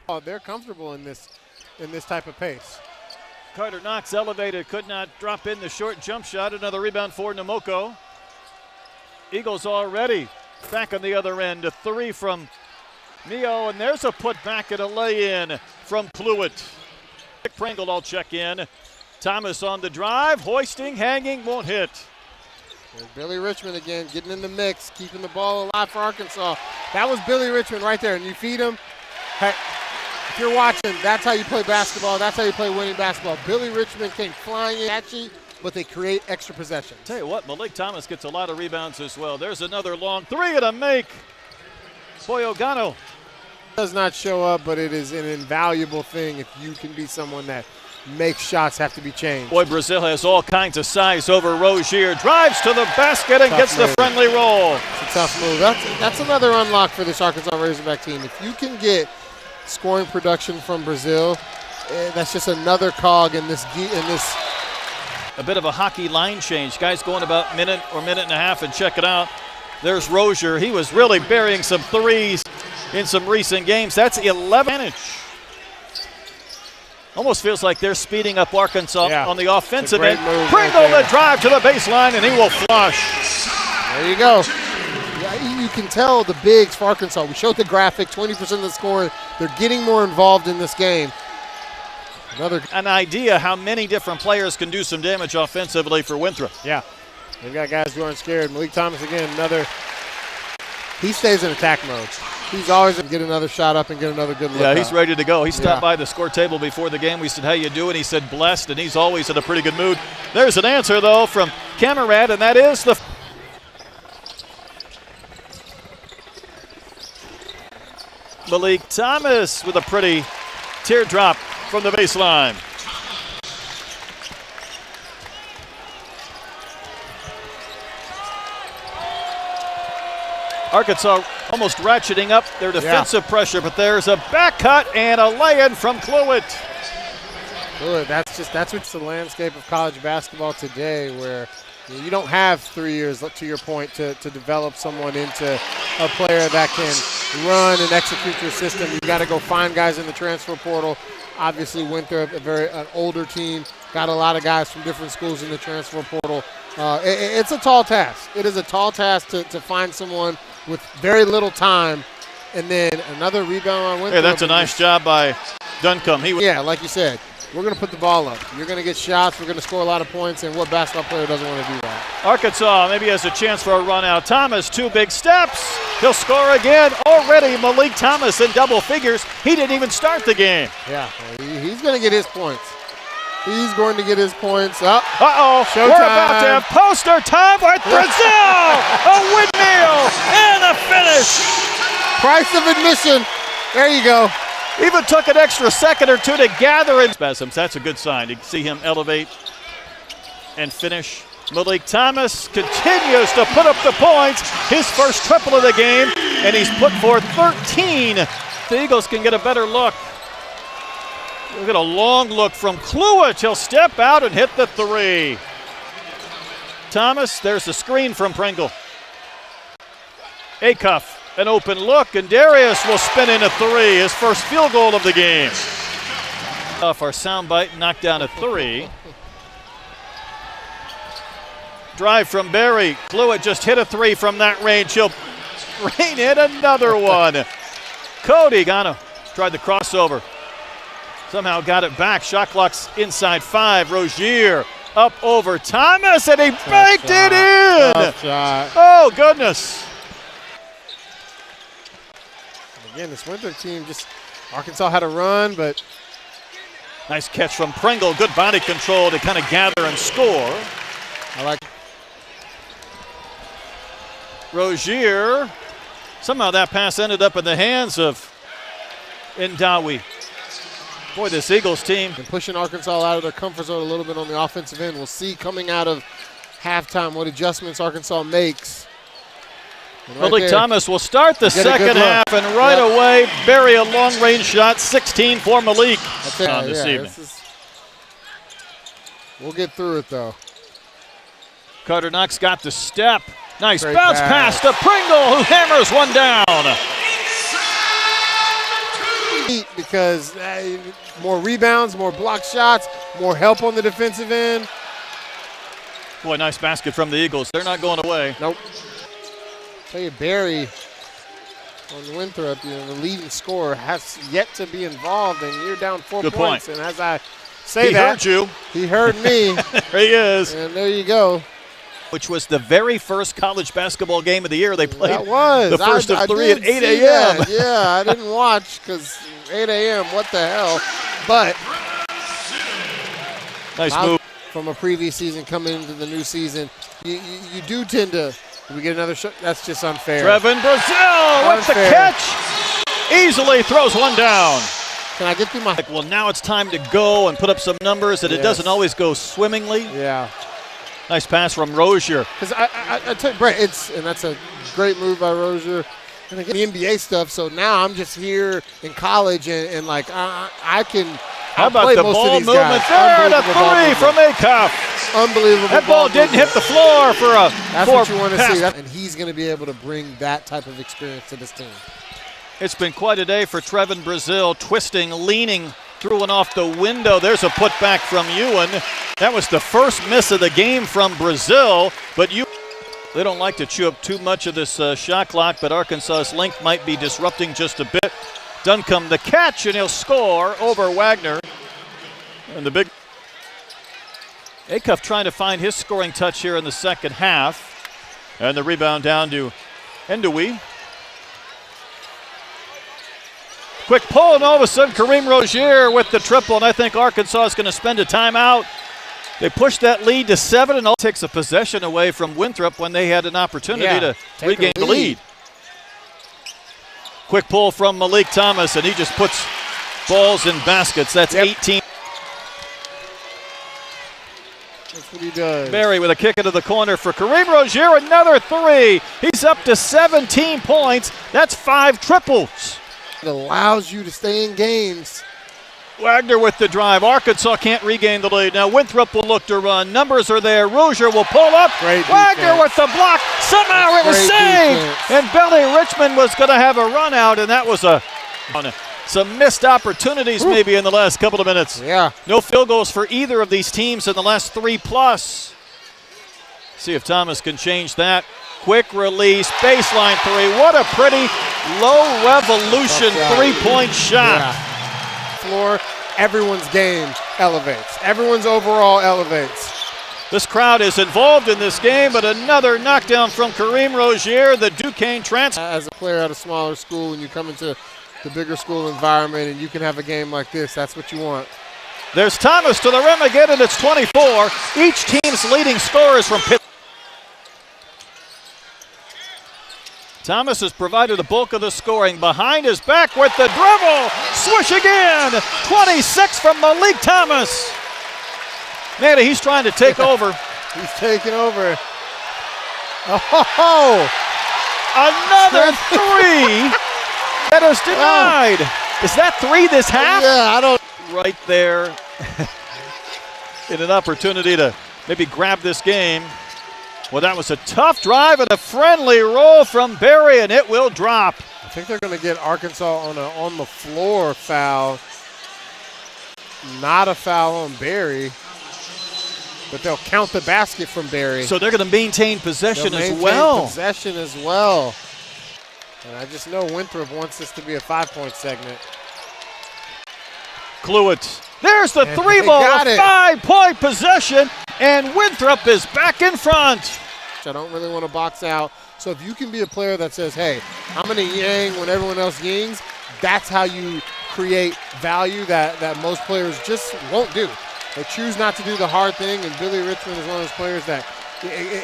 Oh, they're comfortable in this type of pace. Carter Knox elevated, could not drop in the short jump shot. Another rebound for Namoko. Eagles already back on the other end. A three from Mio, and there's a putback and a lay-in from Cluett. Pringle all check in. Thomas on the drive, hoisting, hanging, won't hit. There's Billy Richmond again, getting in the mix, keeping the ball alive for Arkansas. That was Billy Richmond right there, and you feed him. Hey, if you're watching, that's how you play basketball. That's how you play winning basketball. Billy Richmond came flying in at you, but they create extra possessions. Tell you what, Malik Thomas gets a lot of rebounds as well. There's another long three and a make. Boyogano does not show up, but it is an invaluable thing if you can be someone that makes shots have to be changed. Boy, Brazil has all kinds of size over Rozier. Drives to the basket and gets move. The friendly roll. It's a tough move. That's another unlock for this Arkansas Razorback team. If you can get scoring production from Brazil, that's just another cog in this. A bit of a hockey line change. Guys going about minute or minute and a half, and check it out. There's Rozier. He was really burying some threes in some recent games. That's 11. Almost feels like they're speeding up Arkansas on the offensive end. Pringle the drive to the baseline, and he will flush. There you go. Yeah, you can tell the bigs for Arkansas. We showed the graphic, 20% of the scoring. They're getting more involved in this game. An idea how many different players can do some damage offensively for Winthrop. Yeah. They've got guys who aren't scared. Malik Thomas again, he stays in attack mode. He's always going to get another shot up and get another good look. Yeah, he's ready to go. He stopped by the score table before the game. We said, how you doing? He said, blessed, and he's always in a pretty good mood. There's an answer, though, from Camarad, and that is the... Malik Thomas with a pretty teardrop from the baseline. Arkansas almost ratcheting up their defensive pressure, but there's a back cut and a lay-in from Cluett. That's what's the landscape of college basketball today, where you don't have 3 years, to your point, to develop someone into a player that can run and execute your system. You've got to go find guys in the transfer portal. Obviously, Winthrop, an older team, got a lot of guys from different schools in the transfer portal. It's a tall task. It is a tall task to find someone with very little time, and then another rebound on Winthrop. Hey, that's a nice job by Duncombe. Yeah, like you said, we're going to put the ball up. You're going to get shots. We're going to score a lot of points, and what basketball player doesn't want to do that? Arkansas maybe has a chance for a run out. Thomas, 2 big steps. He'll score again. Already Malik Thomas in double figures. He didn't even start the game. Yeah, he's going to get his points. He's going to get his points up. We're about to have poster time with Brazil. A windmill and a finish. Price of admission. There you go. Even took an extra second or two to gather in spasms. That's a good sign. You can see him elevate and finish. Malik Thomas continues to put up the points. His first triple of the game, and he's put forth 13. The Eagles can get a better look. Look at a long look from Cluett. He'll step out and hit the 3. Thomas, there's the screen from Pringle. Acuff, an open look, and Darius will spin in a 3, his first field goal of the game. Off our soundbite, knocked down a 3. Drive from Berry. Cluett just hit a 3 from that range. He'll rain in another one. Cody Gano tried the crossover. Somehow got it back. Shot clock's inside 5. Rozier up over Thomas, and he baked it in. Tough shot. Oh, goodness. Again, this Winthrop team, Arkansas had a run, but. Nice catch from Pringle. Good body control to kind of gather and score. I like Rozier. Somehow that pass ended up in the hands of Indawi. Boy, this Eagles team. And pushing Arkansas out of their comfort zone a little bit on the offensive end. We'll see coming out of halftime what adjustments Arkansas makes. Malik Thomas will start the second half, and right away bury a long-range shot, 16 for Malik this evening. We'll get through it, though. Carter Knox got the step. Nice bounce pass to Pringle, who hammers one down. Because more rebounds, more block shots, more help on the defensive end. Boy, nice basket from the Eagles. They're not going away. Nope. Tell you, Barry on Winthrop, the leading scorer, has yet to be involved, and you're down 4 Good points. point. And as I say He heard you. he heard me. There he is. And there you go. Which was the very first college basketball game of the year they played. That was. The first of three at 8 a.m. Yeah, I didn't watch because 8 a.m., what the hell. But Nice move. From a previous season coming into the new season, you do tend to, do we get another shot? That's just unfair. Trevin Brazil with the catch. Easily throws one down. Can I get through my... Well, now it's time to go and put up some numbers, and it doesn't always go swimmingly. Yeah. Nice pass from Rozier. Because I tell you, Brett, and that's a great move by Rozier. And again, the NBA stuff, so now I'm just here in college, and like, I can... How about the ball movement there? The three from Acuff. Unbelievable. That ball didn't hit the floor for a That's what you want to see. And he's going to be able to bring that type of experience to this team. It's been quite a day for Trevin Brazil, twisting, leaning, threw one off the window. There's a putback from Ewan. That was the first miss of the game from Brazil, but they don't like to chew up too much of this shot clock, but Arkansas's length might be disrupting just a bit. Duncombe the catch, and he'll score over Wagner. And the big Acuff trying to find his scoring touch here in the second half. And the rebound down to Endoué. Quick pull, and all of a sudden Kareem Rozier with the triple, and I think Arkansas is going to spend a timeout. They pushed that lead to 7, and all takes a possession away from Winthrop when they had an opportunity to regain the lead. Quick pull from Malik Thomas, and he just puts balls in baskets. That's 18. That's what he does. Barry with a kick into the corner for Kareem Rozier, another three. He's up to 17 points. That's 5 triples. It allows you to stay in games. Wagner with the drive. Arkansas can't regain the lead. Now Winthrop will look to run. Numbers are there. Rozier will pull up. Wagner with the block. Somehow it was saved. And Billy Richmond was going to have a run out, and that was some missed opportunities maybe in the last couple of minutes. Yeah. No field goals for either of these teams in the last 3+. See if Thomas can change that. Quick release, baseline three. What a pretty low revolution three-point shot. Yeah. Floor, everyone's game elevates. Everyone's overall elevates. This crowd is involved in this game, but another knockdown from Kareem Rozier, the Duquesne transfer. As a player at a smaller school, when you come into the bigger school environment and you can have a game like this, that's what you want. There's Thomas to the rim again, and it's 24. Each team's leading scorers from Pitt. Thomas has provided the bulk of the scoring. Behind his back with the dribble. Swish again. 26 from Malik Thomas. Man, he's trying to take over. He's taking over. Oh! Another three that is denied. Is that 3 this half? Yeah, I don't. Right there in an opportunity to maybe grab this game. Well, that was a tough drive and a friendly roll from Barry, and it will drop. I think they're going to get Arkansas on a on-the-floor foul. Not a foul on Barry, but they'll count the basket from Barry. So they're going to maintain possession Possession as well. And I just know Winthrop wants this to be a 5-point segment. Cluett. There's the three ball, a 5-point possession, and Winthrop is back in front. I don't really want to box out. So if you can be a player that says, hey, I'm going to yang when everyone else yangs, that's how you create value that most players just won't do. They choose not to do the hard thing, and Billy Richmond is one of those players that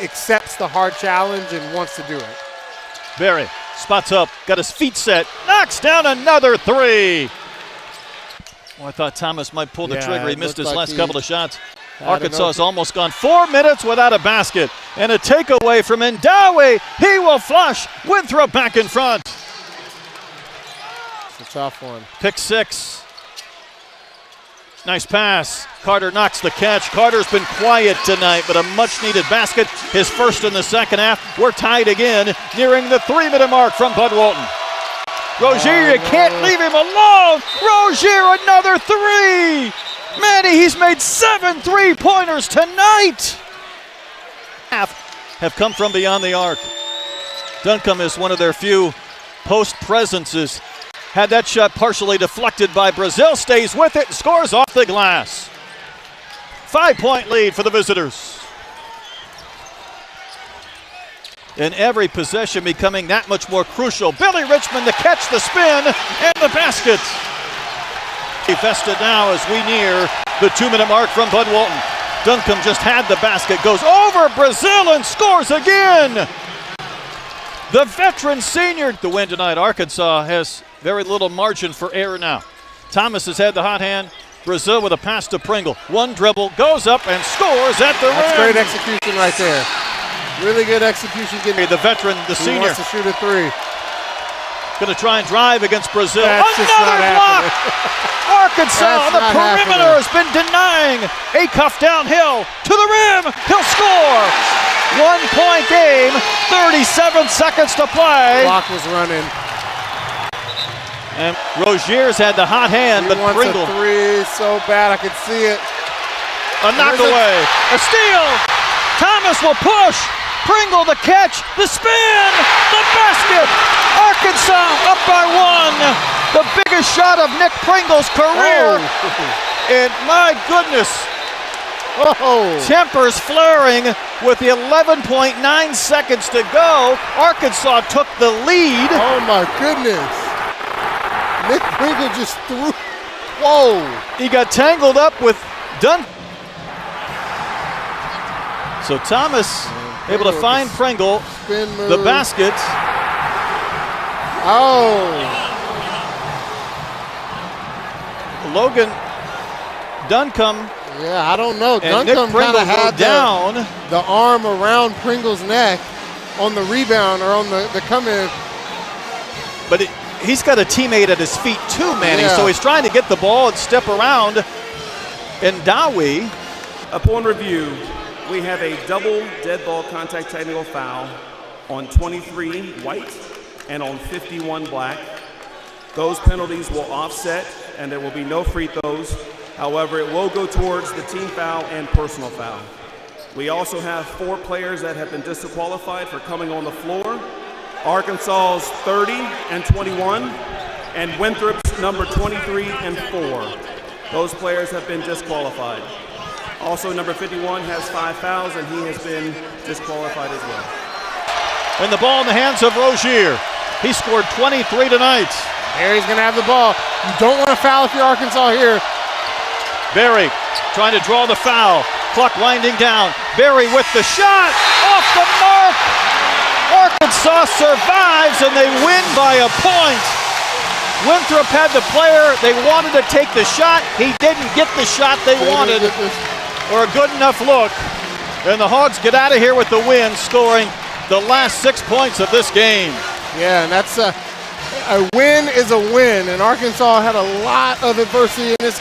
accepts the hard challenge and wants to do it. Barry spots up, got his feet set, knocks down another three. Well, I thought Thomas might pull the trigger. He missed his last couple of shots. Arkansas has almost gone 4 minutes without a basket. And a takeaway from Endoué. He will flush. Winthrop back in front. It's a tough one. Pick 6. Nice pass. Carter knocks the catch. Carter's been quiet tonight, but a much-needed basket. His first in the second half. We're tied again, nearing the 3-minute mark from Bud Walton. Rozier, you can't leave him alone. Rozier, another three. Manny, he's made 7 3-pointers tonight. Have come from beyond the arc. Duncombe is one of their few post presences. Had that shot partially deflected by Brazil, stays with it, scores off the glass. 5-point lead for the visitors. And every possession becoming that much more crucial. Billy Richmond to catch the spin and the basket. Vested now as we near the 2-minute mark from Bud Walton. Duncombe just had the basket, goes over Brazil and scores again. The veteran senior. The win tonight. Arkansas has very little margin for error now. Thomas has had the hot hand. Brazil with a pass to Pringle. One dribble, goes up and scores at the rim. That's great execution right there. Really good execution. The veteran, the senior. Wants to shoot a three. Going to try and drive against Brazil. That's another block. Arkansas on the perimeter has been denying. Acuff downhill to the rim. He'll score. 1-point game. 37 seconds to play. Clock was running. And Rozier's had the hot hand, but Pringle. A three so bad I could see it. A knockaway. A steal. Thomas will push. Pringle the catch, the spin, the basket. Arkansas up by 1. The biggest shot of Nick Pringle's career. And my goodness, tempers flaring with the 11.9 seconds to go. Arkansas took the lead. Oh my goodness. Nick Pringle just threw. Whoa. He got tangled up with Dunn. So Thomas able to find Pringle, the basket. Oh. Logan Duncombe. Yeah, I don't know. And Duncombe kind of had down the arm around Pringle's neck on the rebound or on the come-in. But he's got a teammate at his feet too, Manny. Yeah. So he's trying to get the ball and step around. And Dowie. Upon review, we have a double dead ball contact technical foul on 23 white and on 51 black. Those penalties will offset and there will be no free throws. However, it will go towards the team foul and personal foul. We also have 4 players that have been disqualified for coming on the floor. Arkansas's 30 and 21 and Winthrop's number 23 and 4. Those players have been disqualified. Also, number 51 has 5 fouls, and he has been disqualified as well. And the ball in the hands of Rozier. He scored 23 tonight. Barry's going to have the ball. You don't want to foul if you're Arkansas here. Barry trying to draw the foul. Clock winding down. Barry with the shot. Off the mark. Arkansas survives, and they win by a point. Winthrop had the player. They wanted to take the shot. He didn't get the shot they wanted. Or a good enough look. And the Hogs get out of here with the win, scoring the last 6 points of this game. Yeah, and that's a win is a win, and Arkansas had a lot of adversity in this